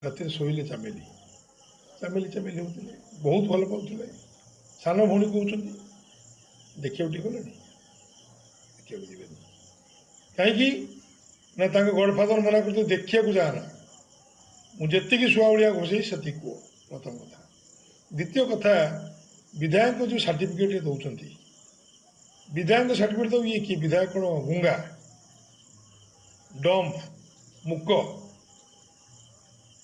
राति शोले चामेली चामेली चामेली होते बहुत भल पाते सान भौणी कहते देखा गले देखा जी कहीं ना गडफादर मना कर देखा जाना मुझे शुआ घोषे से कह प्रथम कथा द्वितीय कथा विधायक जो सर्टिफिकेट दौरान विधायक सर्टिफिकेट दे ये कि विधायक कौन गुंगा डम्प मुक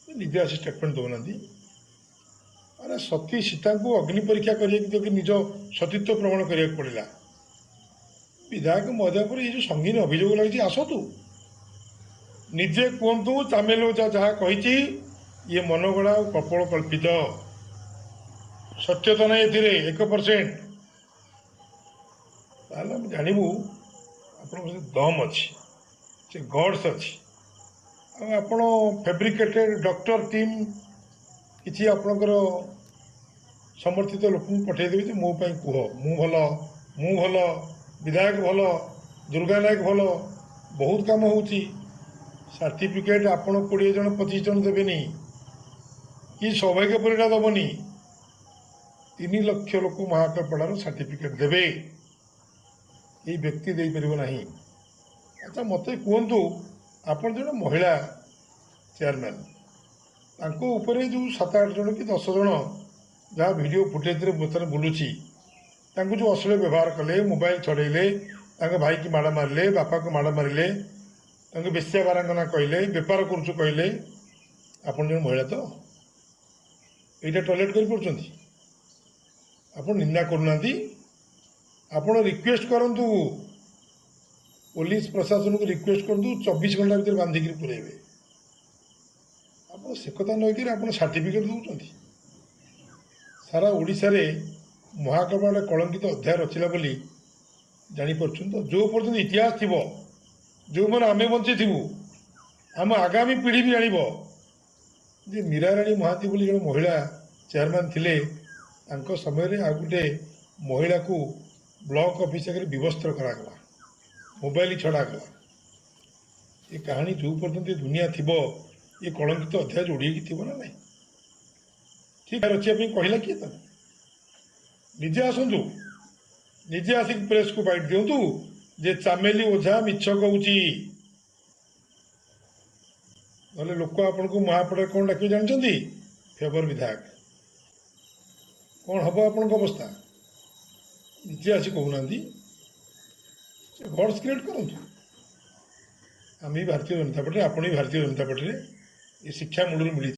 निजे आसी स्टेटमेंट दौना अरे सती सीता को अग्नि परीक्षा कर निज सतीत्व प्रमाण करा पड़ा विधायक महोदय पर ये जो संगीन अभियोग लगी आसतु निजे कहतु चामेल जहाँ कही ये मनगढ़ा कपड़ कल्पित सत्यता ना ये 1% जानू आप दम अच्छी से गड्स अच्छी आपण फैब्रिकेटेड डॉक्टर टीम किसी आपणकर समर्थित लोक पठेदेवी मो कह मु भल विधायक भल दुर्गा नायक भल बहुत काम हो सर्टिफिकेट आपण 20 जन 25 जन देवेनि कि सौभाग्य परिटा दबनी 3 लाख लोक महाकालपड़ार सर्टिफिकेट देवे ये व्यक्ति दे पार ना। अच्छा मत कहतु आपण जो महिला चेयरमैन ऊपर जो 7-8 जन कि 10 जन जहाँ वीडियो फुटेज बर्तमान बुलूची जो अश्लील व्यवहार कले मोबाइल छड़ेले भाई की माड़ मारे बापा को माड़ मारे बेश्या बारांगना कहले बेपार करुचु कहले आपन जो महिला तो यहाँ टॉयलेट कर निंदा करना आपण रिक्वेस्ट करंतु पुलिस प्रशासन को रिक्वेस्ट करूँ 24 घंटा भर बांधिक पुरेबे आप से कथा नईकि आप सर्टिफिकेट दौरान सारा ओडिशा रे महाकाल कलंकित अध्याय रचिला बोली जापर तो जो पर्यटन इतिहास थी जो मैंने आम बंची थी आम आगामी पीढ़ी भी जान जे मीराराणी महाती बोली जन महिला चेयरमैन थिले समय आ गोटे महिला को ब्लॉक ऑफिस आगे व्यवस्था करागला मोबाइल छड़ागला ये कहानी जो पर्यटन दुनिया थी ये कलंकित अध्याय जोड़ी थी ना ना ठीक रचापी कहला किए तुम निजे आसतु निजे आसिक प्रेस को बाइट दिंतु जे चामेली ओझा मिछ कहूँ ना लोक आपण को महापड़ा कौन डाक जानते फेवर विधायक कौन हम आपण अवस्था निजे आसी कहूना गड्स क्रिएट करूँ आम भारतीय जनता पार्टी आपण भारतीय जनता पार्टी ये शिक्षा मूल मिली।